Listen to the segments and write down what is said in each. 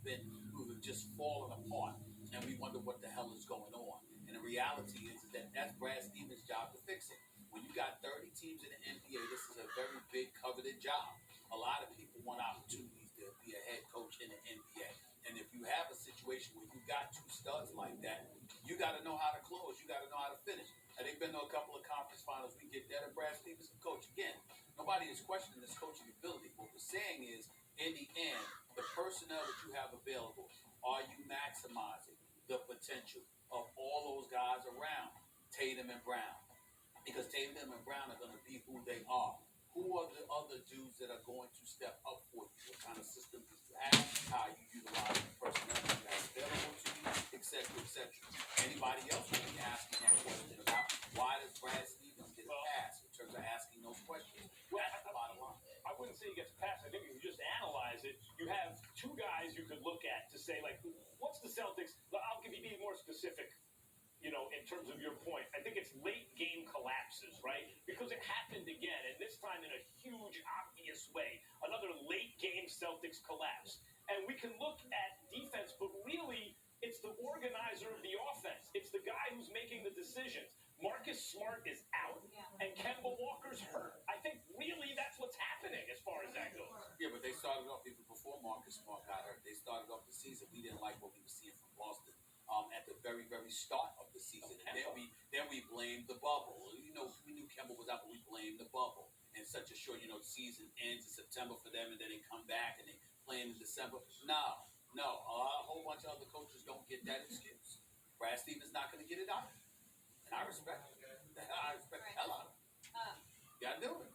who have just fallen apart, and we wonder what the hell is going on. And the reality is that that's Brad Stevens' job to fix it. When you got 30 teams in the NBA, this is a very big coveted job. A lot of people want opportunities to be a head coach in the NBA. And if you have a situation where you got two studs like that, you got to know how to close. You got to know how to finish. And they've been to a couple of conference finals. We get that, and Brad Stevens can coach again. Nobody is questioning his coaching ability. What we're saying is, in the end, the personnel that you have available, are you maximizing the potential of all those guys around Tatum and Brown? Because Tatum and Brown are going to be who they are. Who are the other dudes that are going to step up for you? What kind of system do you have? How you utilize the personnel that you have available to you, et cetera, et cetera. Anybody else will be asking that question about why does Brad Stevens get a pass in terms of asking those questions? Well, That's the bottom line. I wouldn't say he gets a pass. I think if you just analyze it, you have two guys you could look at to say, like, what's the Celtics? I'll give you be more specific. In terms of your point, I think it's late game collapses, right? Because it happened again, and this time in a huge, obvious way. Another late game Celtics collapse. And we can look at defense, but really, it's the organizer of the offense. It's the guy who's making the decisions. Marcus Smart is out, and Kemba Walker's hurt. I think really that's what's happening as far as that goes. Yeah, but they started off even before Marcus Smart got hurt. They started off the season. We didn't like what we were seeing from Boston. At the very, very start of the season. And then we blamed the bubble. We knew Kemba was out, but we blamed the bubble. And such a short, season ends in September for them, and then they come back and they play in December. No. A whole bunch of other coaches don't get that excuse. Brad Stevens not going to get it out. And I respect it. I respect the hell out of it. You got to do it.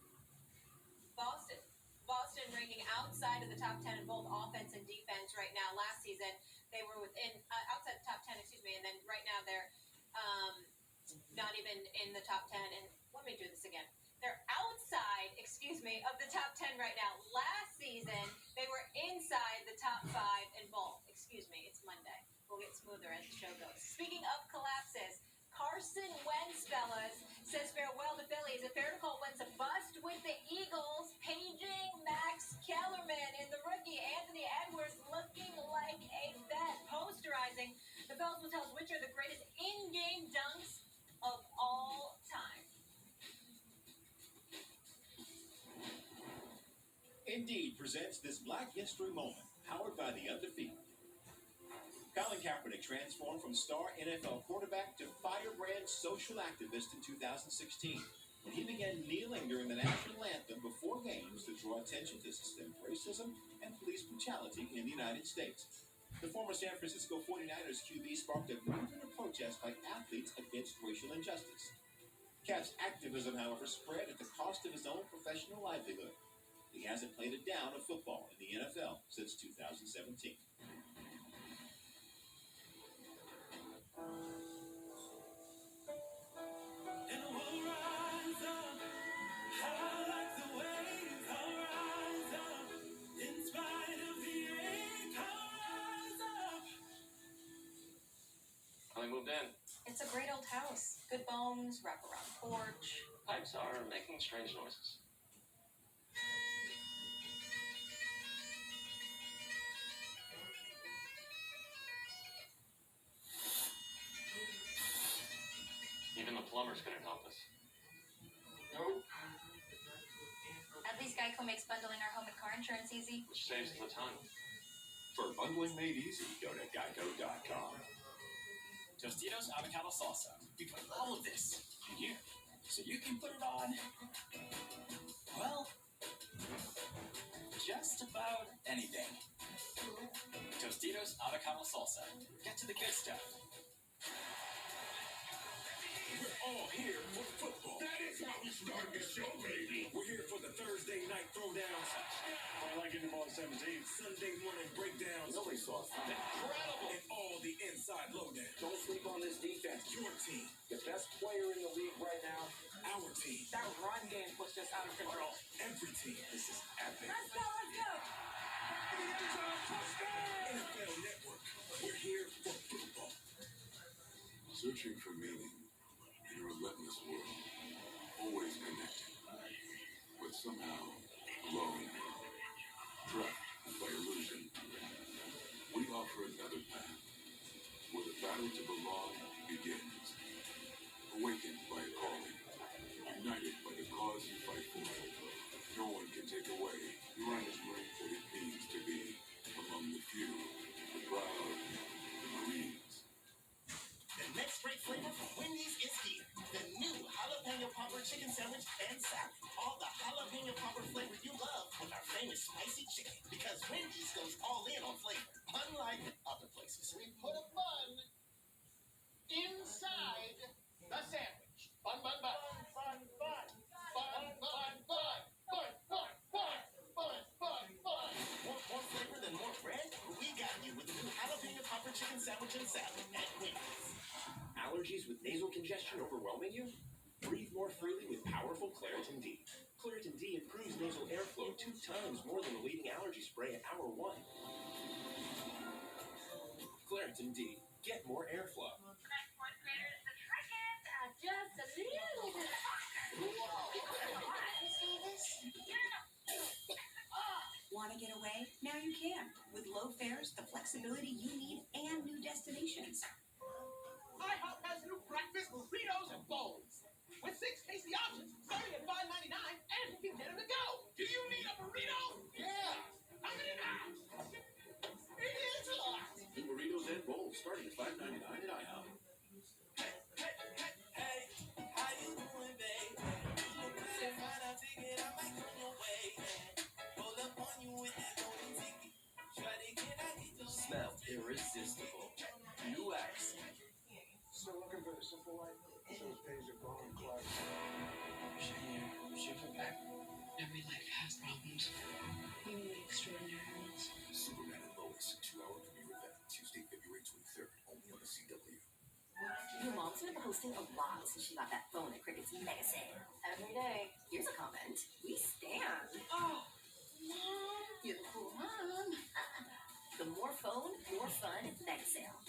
Boston ranking outside of the top 10 in both offense and defense right now. Last season, they were outside the top 10, and then right now they're not even in the top 10. And let me do this again. They're outside, of the top 10 right now. Last season, they were inside the top 5 in both. It's Monday. We'll get smoother as the show goes. Speaking of collapses, Carson Wentz, fellas, says farewell to Philly. Is it fair to call Wentz a bust with the Eagles? Paging Max Kellerman and the rookie Anthony Edwards looking like a vet. Posterizing. The fellas will tell us which are the greatest in-game dunks of all time. Indeed presents this Black History Moment, powered by the Undefeated. Colin Kaepernick transformed from star NFL quarterback to firebrand social activist in 2016 when he began kneeling during the national anthem before games to draw attention to systemic racism and police brutality in the United States. The former San Francisco 49ers QB sparked a movement of protest by athletes against racial injustice. Cap's activism, however, spread at the cost of his own professional livelihood. He hasn't played a down of football in the NFL since 2017. I moved in. It's a great old house. Good bones, wraparound porch. Pipes are making strange noises. Even the plumbers couldn't help us. Nope. At least Geico makes bundling our home and car insurance easy. Which saves us a ton. For bundling made easy, go to geico.com. Tostitos avocado salsa. We put all of this in here, so you can put it on, well, just about anything. Tostitos avocado salsa. Get to the good stuff. We're all here for football. That is how we start the show, baby. We're here for the Thursday night throwdowns. I like it about 17. Sunday morning breakdowns. Nobody saw it. Incredible. And all the inside lowdown. Don't sleep on this defense. Your team. The best player in the league right now. Our team. That run game puts us out of control. Every team. This is epic. Let's go. NFL Network. We're here for football. Searching for meaning in a relentless world. Always connected. But somehow alone. Trapped by illusion. We battle to belong begins. Awakened by a calling, united by the cause you fight for. No one can take away what it means to be among the few, the proud Marines. The next great flavor from Wendy's is here. The new jalapeno popper chicken sandwich and salad. All the jalapeno popper flavor you love with our famous spicy chicken. Because Wendy's goes all in on flavor, unlike other places. We put a bun inside the sandwich. Bun, bun, bun. Bun, bun, bun. Bun, bun, bun. Bun, bun, bun. Bun, bun, bun. Want more flavor than more bread? We got you with the new jalapeno popper chicken sandwich and salad at Wendy's. Allergies with nasal congestion overwhelming you? Breathe more freely with powerful Claritin D. Claritin D improves nasal airflow 2 times more than the leading allergy spray at hour 1. Claritin D. Get more airflow. Next fourth graders, the trick is just a little bit faster. See this? Want to get away? Now you can. With low fares, the flexibility you need, and new destinations. IHOP has new breakfast burritos and bowls. With 6 tasty options starting at $5.99, and you can get them to go. Do you need a burrito? Yeah. How many now? It is a lot. New burritos and bowls starting at $5.99 at IHOP. Hey, how you doing, babe? You find a ticket, I might come your way. Roll up on you with that golden ticket. Try to get out of the Smell irresistible. New X. Still looking for the simple life? Those days are gone, Clark. Shift back. Every life has problems. Even the extraordinary ones. Superman and Lois, 2-hour premiere event, Tuesday, February 23rd, only on the CW. Your mom's been posting a lot since she got that phone at Cricket's mega sale. Every day. Here's a comment. We stand. Oh, Mom, you're the cool mom. The more phone, more fun mega sale.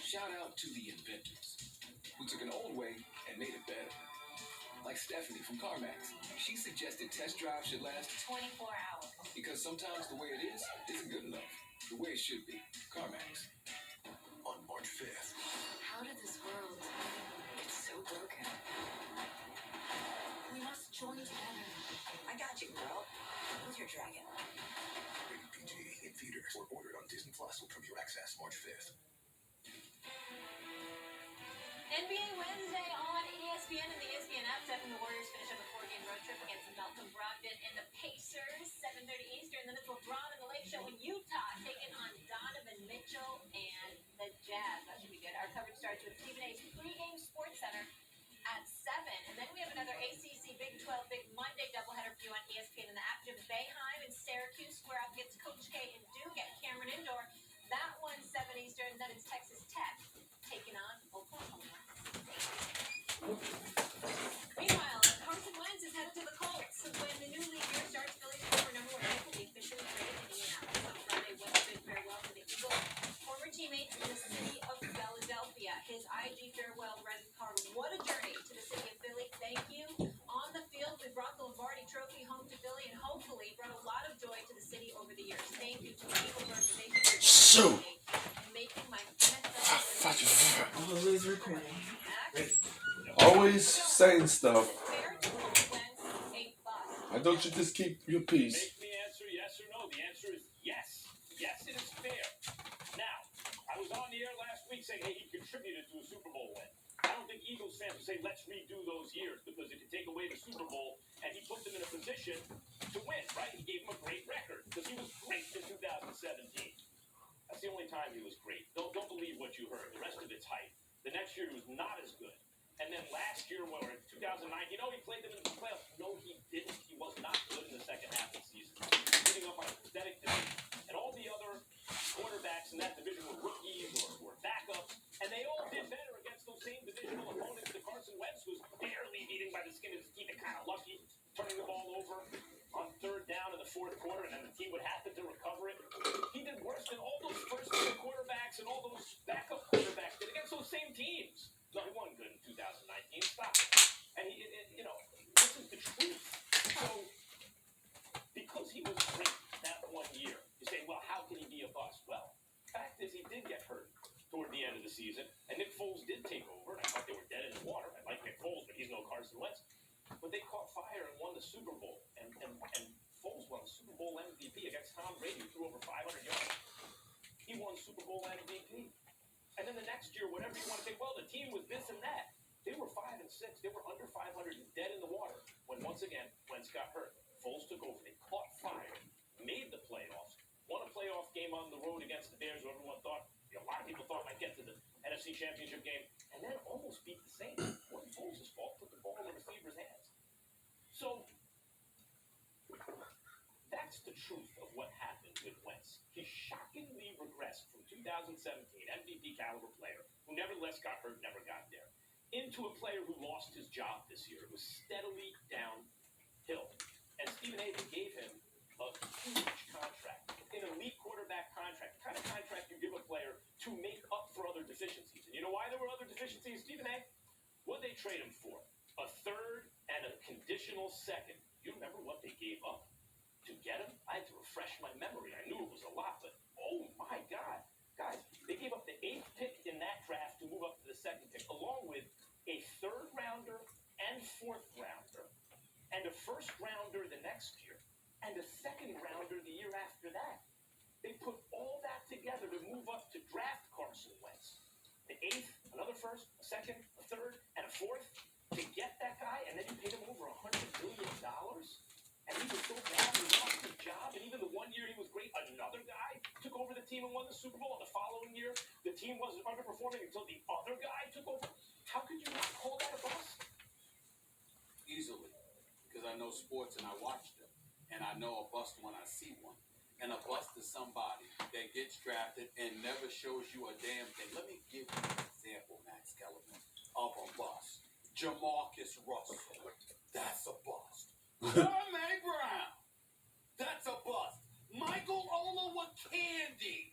Shout out to the inventors who took an old way and made it better. Like Stephanie from CarMax. She suggested test drives should last 24 hours. because sometimes the way it is isn't good enough. The way it should be. CarMax. On March 5th, How did this world get so broken? We must join together. I got you, girl. Who's your dragon? rated PG, in theaters, or ordered on Disney Plus with Premier Access March 5th. NBA Wednesday on ESPN and the ESPN app. Steph and the Warriors finish up a 4-game road trip against Malcolm Brogdon and the Pacers. 7:30 Eastern. Then it's LeBron and the Lake Show in Utah taking on Donovan Mitchell and the Jazz. That should be good. Our coverage starts with Stephen A's pregame Sports Center at 7. And then we have another ACC Big 12 Big Monday doubleheader for you on ESPN and the app. Jim Boeheim and Syracuse square up against Coach K and Duke at Cameron Indoor. That one's 7 Eastern. Then it's Texas Tech taking on Oklahoma. Meanwhile, Carson Wentz is headed to the Colts. When the new league year starts, Phillies former number 1 pick will be officially traded to Indianapolis. On Friday, Wentz bid farewell to the Eagles. Former teammate in the city of Philadelphia. His IG farewell read in card. What a journey to the city of Philly. Thank you. On the field, we brought the Lombardi Trophy home to Philly and hopefully brought a lot of joy to the city over the years. Thank you to the Eagle organization for making my NFL. Always recording. Always saying stuff. Why don't you just keep your peace? Make me answer yes or no. The answer is yes. Yes, it is fair. Now, I was on the air last week saying, hey, he contributed to a Super Bowl win. I don't think Eagles fans would say, let's redo those years because it could take away the Super Bowl, and he put them in a position to win, right? He gave them a great record because he was great in 2017. That's the only time he was great. Don't believe what you heard. The rest of it's hype. The next year he was not as good. And then last year, when we were in 2009, he played them in the playoffs. No, he didn't. He was not good in the second half of the season. Putting up on a pathetic division. And all the other quarterbacks in that division were rookies or backups. And they all did better against those same divisional opponents. The Carson Wentz was barely beating by the skin of his teeth and kind of lucky, turning the ball over on 3rd down in the 4th quarter, and then the team would happen to recover it. He did worse than all those first-year quarterbacks and all those backup quarterbacks did against those same teams. No, he wasn't good in 2019. Stop it. And this is the truth. So, because he was great that one year, you say, well, how can he be a bust? Well, the fact is he And Foles won Super Bowl MVP against Tom Brady, who threw over 500 yards. He won Super Bowl MVP. And then the next year, whatever you want to say, well, the team was this and that. They were 5-6. They were under 500 and dead in the water. When once again, Wentz got hurt. Foles took over. They caught fire, made the playoffs, won a playoff game on the road against the Bears, who everyone thought, a lot of people thought might get to the NFC Championship game, and then almost beat the Saints. It wasn't Foles' fault. Put the ball in the receiver's hands. So that's the truth of what happened with Wentz. He shockingly regressed from 2017, MVP caliber player, who nevertheless got hurt, never got there, into a player who lost his job this year. It was steadily downhill. And Stephen A. gave him a huge contract, an elite quarterback contract, the kind of contract you give a player to make up for other deficiencies. And you know why there were other deficiencies, Stephen A.? What did they trade him for? A third and a conditional second. You remember what they gave up to get him? I had to refresh my memory. I knew it was a lot, but oh my God. Guys, they gave up the 8th pick in that draft to move up to the 2nd pick, along with a 3rd rounder and 4th rounder, and a 1st rounder the next year, and a 2nd rounder the year after that. They put all that together to move up to draft Carson Wentz. The 8th, another 1st, a 2nd, a 3rd, and a 4th to get that guy, and then you paid him over $100 million. And he was so bad, he lost his job. And even the one year he was great, another guy took over the team and won the Super Bowl. And the following year, the team wasn't underperforming until the other guy took over. How could you not call that a bust? Easily, because I know sports and I watch them, and I know a bust when I see one. And a bust is somebody that gets drafted and never shows you a damn thing. Let me give you an example, Max Kellerman, of a bust. Jamarcus Russell. That's a bust. Jermaine Brown. That's a bust. Michael Olowokandi.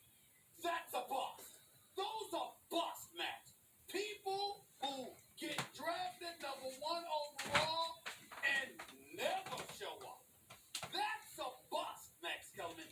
That's a bust. Those are busts, Max. People who get drafted number 1 overall and never show up. That's a bust, Max Kellerman.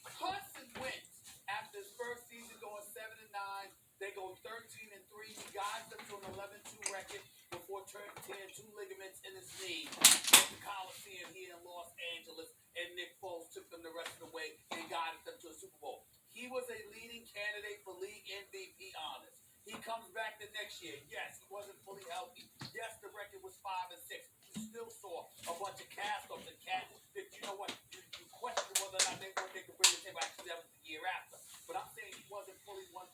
Carson Wentz, after his first season going 7-9, they go 13-3. He guides them to an 11-2 record before tearing 2 ligaments in his knee at the Coliseum here in Los Angeles, and Nick Foles took them the rest of the way and guided them to a Super Bowl. He was a leading candidate for league MVP honors. He comes back the next year. Yes, he wasn't fully healthy. Yes, the record was 5-6. You still saw a bunch of cast-offs and cats that, you know what, you question whether or not they could bring the team back. Actually, that was the year after. But I'm saying he wasn't fully 100%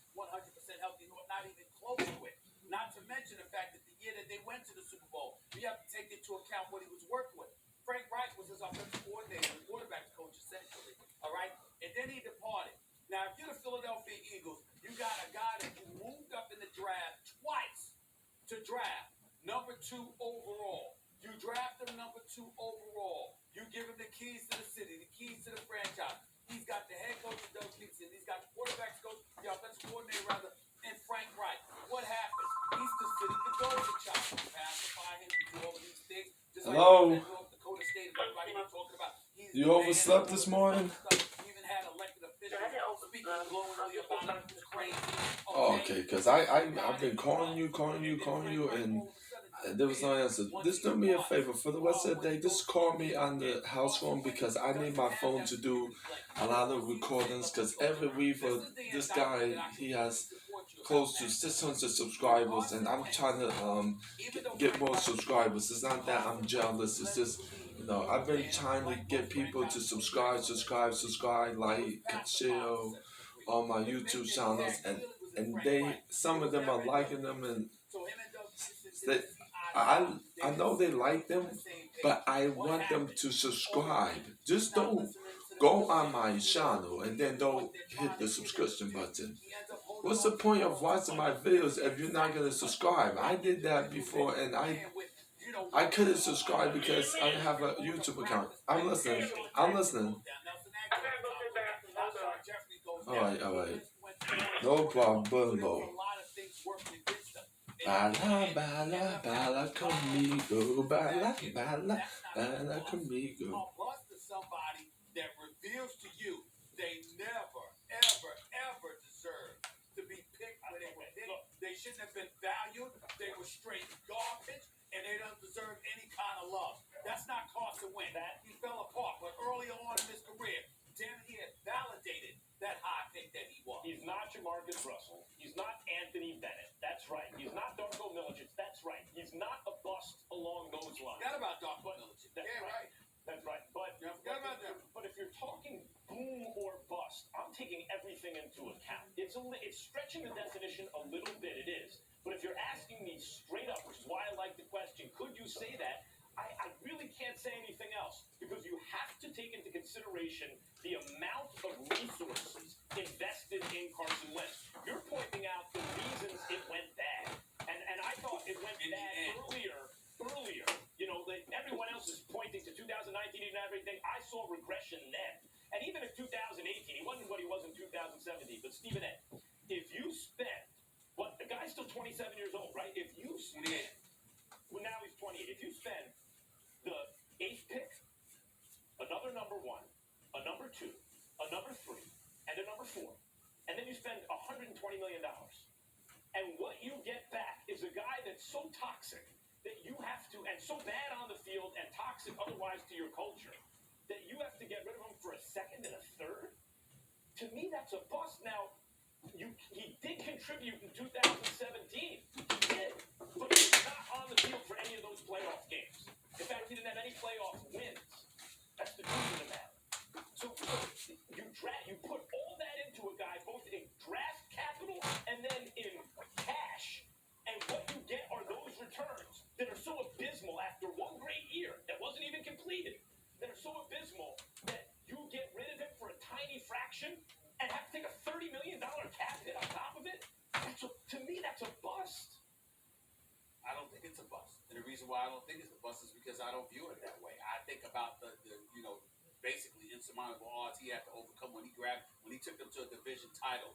healthy, not even close to it. Not to mention the fact that the year that they went to the Super Bowl, you have to take into account what he was worked with. Frank Reich was his offensive coordinator, the quarterback coach, essentially. All right? And then he departed. Now, if you're the Philadelphia Eagles, you got a guy that you moved up in the draft twice to draft number 2 overall. You draft him number 2 overall. You give him the keys to the city, the keys to the franchise. He's got the head coach, Doug Peterson. He's got the quarterback's coach, the offensive coordinator, rather, and Frank Reich. What happens? He's considered the golden child. You pacify him, you do all of these things. Just Hello? like North Dakota State, everybody been talking about. You overslept this morning? Even had elected officials speaking glowingly about it. It was crazy. Oh, okay, because I've been calling you, and there was no answer. Just do me a favor for the rest of the day. Just call me on the house phone because I need my phone to do a lot of recordings. Because every week, this guy, he has close to 600 subscribers, and I'm trying to get more subscribers. It's not that I'm jealous. It's just, I've been trying to get people to subscribe, like, share on my YouTube channels, and some of them are liking them, and I know they like them, but I want them to subscribe. Just don't go on my channel and then don't hit the subscription button. What's the point of watching my videos if you're not gonna subscribe? I did that before, and I couldn't subscribe because I have a YouTube account. I'm listening. All right. No problem. Bala, bala, bala conmigo. Bala, bala, bala conmigo. A bust is somebody that reveals to you they never, ever, ever deserved to be picked where they were picked. They shouldn't have been valued. They were straight garbage, and they don't deserve any kind of love. That's not Carson Wentz. He fell those lines. Forgot about Dr. Millicent. That's Yeah, right. right. That's right. But Forgot about that. But if you're talking boom or bust, I'm taking everything into account. It's stretching the definition a little bit. It is. But if you're asking me straight up, which is why I like the question, could you say that? I really can't say anything else because you have to take into consideration the amount of resources invested in Carson Wentz. You're pointing out the reasons it went bad, and I thought it went bad earlier. You know, everyone else is pointing to 2019 and everything. I saw regression then, and even in 2018, he wasn't what he was in 2017. But Stephen A., if you spend the guy's still 27 years old, right? If you spend, well, now he's 28. If you spend the 8th pick, another number 1, a number 2, a number 3, and a number 4, and then you spend $120 million. And what you get back is a guy that's so toxic that you have to, and so bad on the field and toxic otherwise to your culture, that you have to get rid of him for a second and a third? To me, that's a bust. Now, he did contribute in 2017. He did. But he was not on the field for any of those playoff games. In fact, he didn't have any playoff wins. That's the truth of the matter. So you put all that into a guy, both in draft capital and then in cash, and what you get are those returns that are so abysmal after one great year that wasn't even completed, that are so abysmal that you get rid of him for a tiny fraction and have to take a $30 million cap hit on top of it. To me, that's a bust. I don't think it's a bust. And the reason why I don't think it's a bust is because I don't view it that way. I think about the basically insurmountable odds he had to overcome when he took them to a division title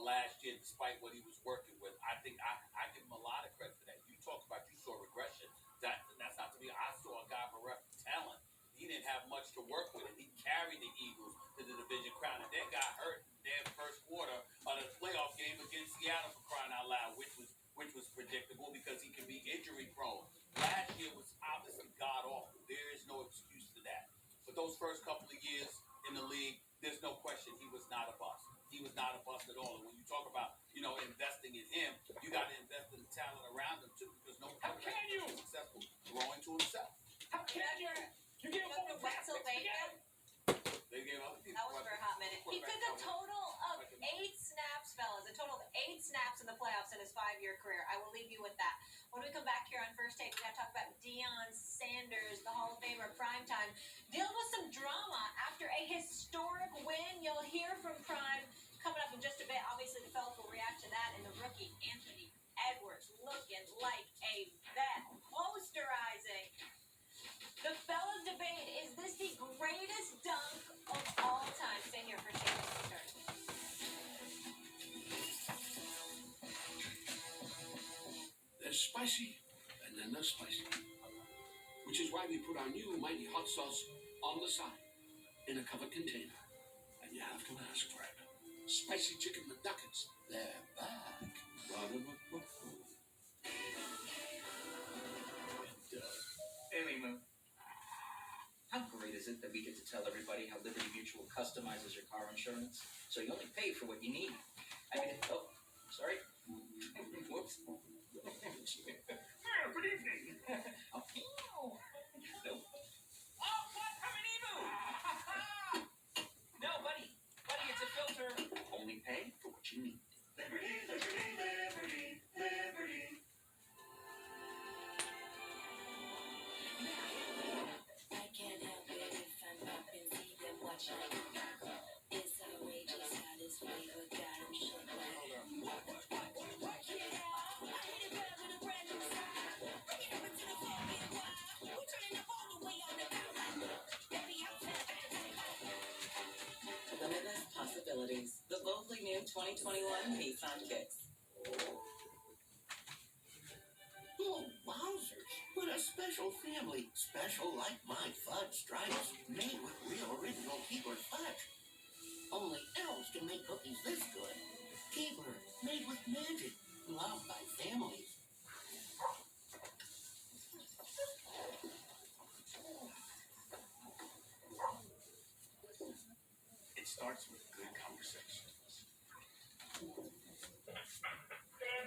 last year, despite what he was working with. I think I give him a lot of credit for that. You talk about you saw regression. That's not to me. I saw a guy bereft of talent. He didn't have much to work with, and he carried the Eagles to the division crown, and then got hurt in the damn first quarter of the playoff game against Seattle, for crying out loud, which was predictable because he can be injury prone. Last year was obviously god awful. There is no excuse to that. But those first couple of years in the league, there's no question he was not a bust. He was not a bust at all. And when you talk about investing in him, you got to invest in the talent around him too, because no quarterback is successful throwing to himself. How can you? You gave him all the Pennsylvania. They gave other people. That was for a hot minute. He took a total of 8 snaps, fellas. A total of 8 snaps in the playoffs in his 5-year career. I will leave you with that. When we come back here on First Take, we got to talk about Deion Sanders, the Hall of Famer, primetime. Dealing with some drama after a historic win. You'll hear from Prime coming up in just a bit. Obviously, the Fellas will react to that. And the rookie, Anthony Edwards, looking like a vet. Posterizing. The Fellas debate, is this the greatest dunk of all time? Stay here for Shane. There's spicy, and then there's spicy. Which is why we put our new mighty hot sauce on the side in a covered container. And you have to ask for it. Spicy chicken McNuggets, they're back. Hey, Lima. How great is it that we get to tell everybody how Liberty Mutual customizes your car insurance so you only pay for what you need? I mean, oh, sorry. Whoops. Good evening. Oh, nope. Oh, what? No, buddy, it's a filter. Only pay for what you need. Liberty, liberty, liberty, liberty. I can't help it if I'm up and see them watching. It's outrageous how this flavor got 'em shook like. Work it out. I hit it back with a brand new style. Bring it up into the floor, get wild. We turning up all the way on the dial. Baby, I'm Limitless possibilities. The boldly new 2021 Nissan Kicks. Oh, wowzers. What a special family. Special like my fudge stripes. Made with real original Keebler fudge. Only elves can make cookies this good. Keebler, made with magic. Loved by families. It starts with good conversation.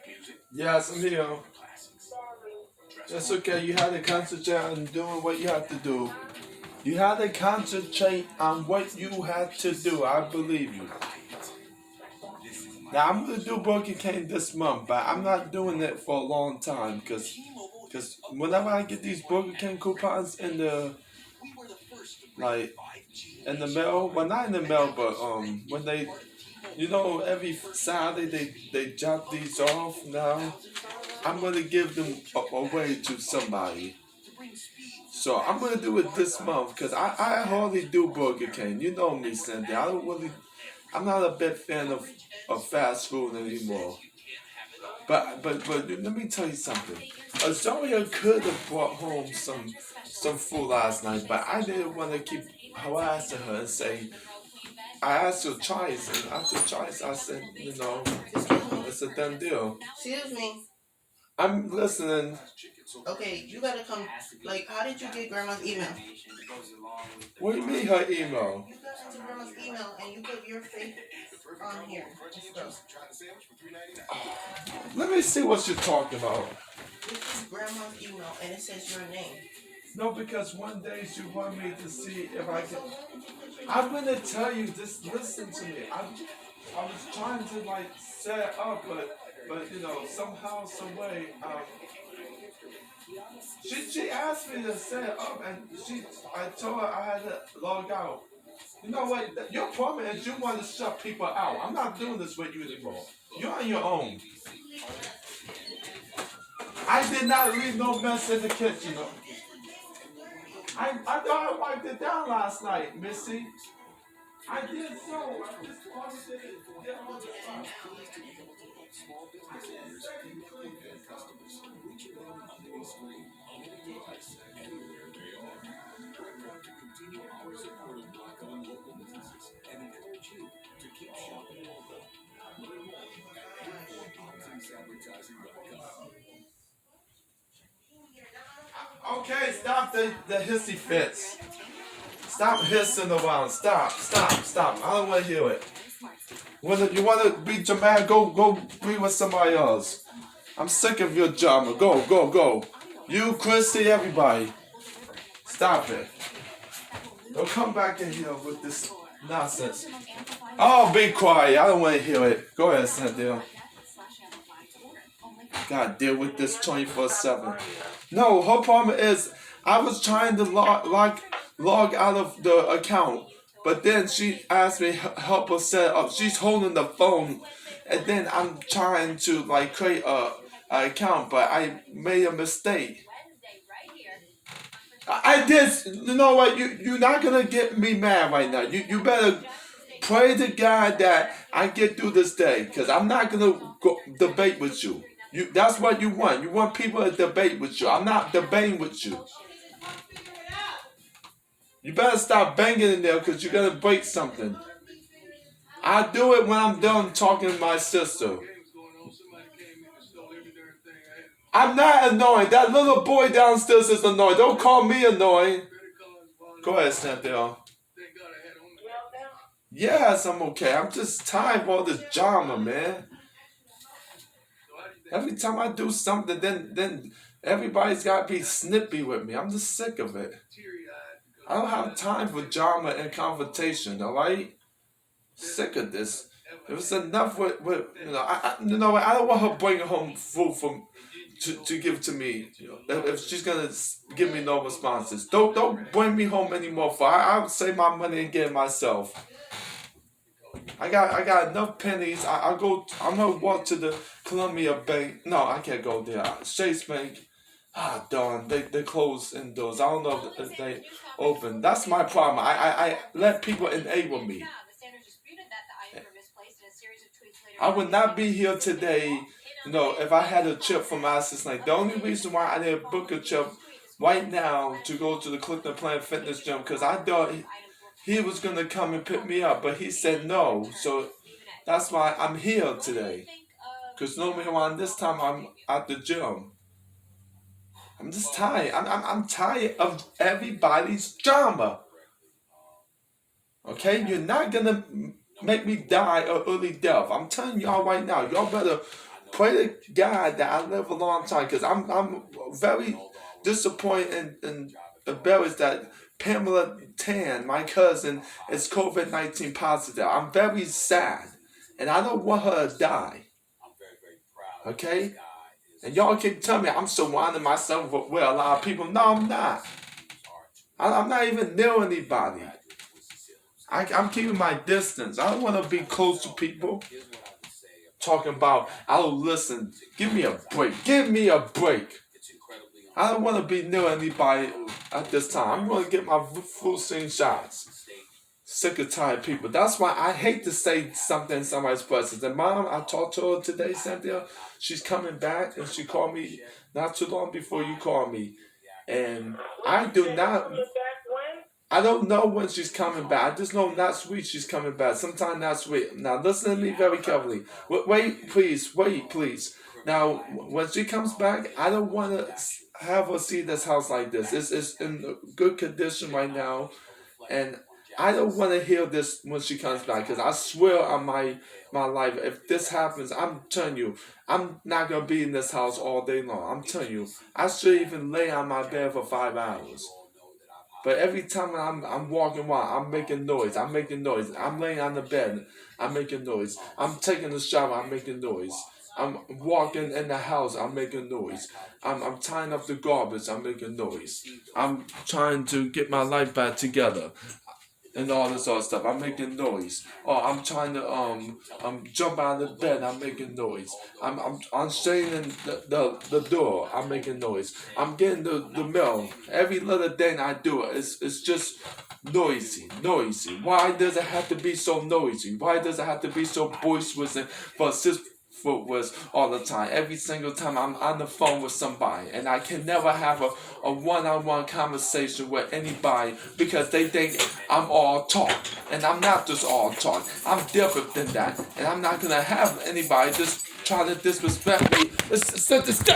Music. Yes, I'm here. Classics. Dress That's okay. You had to concentrate on doing what you have to do. You had to concentrate on what you had to do. I believe you. Now I'm gonna do Burger King this month, but I'm not doing it for a long time because whenever I get these Burger King coupons in the like in the mail, well not in the mail, but when they, every Saturday they drop these off. Now I'm gonna give them away to somebody. So I'm gonna do it this month because I hardly do Burger King. You know me, Cindy. I'm not a big fan of fast food anymore. But let me tell you something. Azaria could have brought home some food last night, but I didn't want to keep harassing her and say. I asked her twice, and after twice, I said, it's a done deal. Excuse me. I'm listening. Okay, you gotta come. Like, how did you get Grandma's email? What do you mean her email? You got into Grandma's email and you put your face on here. Let me see what you're talking about. This is Grandma's email and it says your name. No, because one day she wanted me to see if I could. I'm gonna tell you, just listen to me. I was trying to set it up, but somehow, some way, she asked me to set it up, and I told her I had to log out. You know what? Your problem is you want to shut people out. I'm not doing this with you anymore. You're on your own. I did not leave no mess in the kitchen. I thought I wiped it down last night, Missy. I did so. I just wanted to get on the spot. Small business owners and customers. Reach them on the screen, on any device, anywhere they are. We're proud to continue our support of Black-owned local businesses and encourage you to keep shopping local. Learn more at InfoWatsonSadvertising.com. Okay, stop the hissy fits. Stop hissing around. Stop. I don't want to hear it. You want to be dramatic? Go be with somebody else. I'm sick of your drama. Go. You, Christy, everybody. Stop it. Don't come back in here with this nonsense. Oh, be quiet. I don't want to hear it. Go ahead, Cynthia. Gotta deal with this 24/7. No, her problem is I was trying to log out of the account, but then she asked me help her set up. She's holding the phone, and then I'm trying to create a account, but I made a mistake. I did. You know what? You're not gonna get me mad right now. You better pray to God that I get through this day, because I'm not gonna debate with you. That's what you want. You want people to debate with you. I'm not debating with you. You better stop banging in there because you're going to break something. I do it when I'm done talking to my sister. I'm not annoying. That little boy downstairs is annoying. Don't call me annoying. Go ahead, Cynthia. Yes, I'm okay. I'm just tired of all this drama, man. Every time I do something, then everybody's got to be snippy with me. I'm just sick of it. I don't have time for drama and confrontation, all right? Sick of this. It was enough with I don't want her bringing home food to give to me. If she's gonna give me no responses, don't bring me home anymore. I'll save my money and get it myself. I got enough pennies. I'm gonna walk to the Columbia Bank. No, I can't go there. Chase Bank. Ah, darn, they close indoors. I don't know if they open. That's my problem. I let people enable me. I would not be here today, if I had a trip from my assistant. The only reason why I didn't book a trip right now to go to the Clifton Planet Fitness Gym, because I thought he was going to come and pick me up, but he said no. So that's why I'm here today. Because normally around this time I'm at the gym. I'm just tired. I'm tired of everybody's drama. Okay? You're not going to make me die an early death. I'm telling y'all right now. Y'all better pray to God that I live a long time, because I'm very disappointed and embarrassed that Pamela Tan, my cousin, is COVID-19 positive. I'm very sad, and I don't want her to die. Okay? And y'all keep telling me I'm surrounding myself with a lot of people. No, I'm not. I'm not even near anybody. I'm keeping my distance. I don't want to be close to people. Talking about, oh, listen, give me a break. Give me a break. I don't want to be near anybody at this time. I'm going to get my vaccine shots. Sick of tired people. That's why I hate to say something in somebody's presence. And Mom, I talked to her today, Cynthia. She's coming back, and she called me not too long before you called me. And I do not... I don't know when she's coming back. I just know next week she's coming back. Sometime next week. Now listen to me very carefully. Wait, please. Now, when she comes back, I don't want to have her see this house like this. It's in good condition right now. And I don't want to hear this when she comes back. Because I swear on my life, if this happens, I'm telling you, I'm not going to be in this house all day long. I'm telling you, I should even lay on my bed for 5 hours. But every time I'm walking around, I'm making noise. I'm laying on the bed, I'm making noise. I'm taking a shower, I'm making noise. I'm walking in the house, I'm making noise. I'm tying up the garbage, I'm making noise. I'm trying to get my life back together. And all this other stuff. I'm making noise. Oh, I'm trying to jump out of the bed. I'm making noise. I'm straining the door. I'm making noise. I'm getting the mail. Every little thing I do, it's just noisy. Why does it have to be so noisy? Why does it have to be so boisterous and vociferous all the time? Every single time I'm on the phone with somebody, and I can never have a one-on-one conversation with anybody because they think I'm all talk, and I'm not just all talk. I'm different than that, and I'm not gonna have anybody just try to disrespect me. It's disgusting.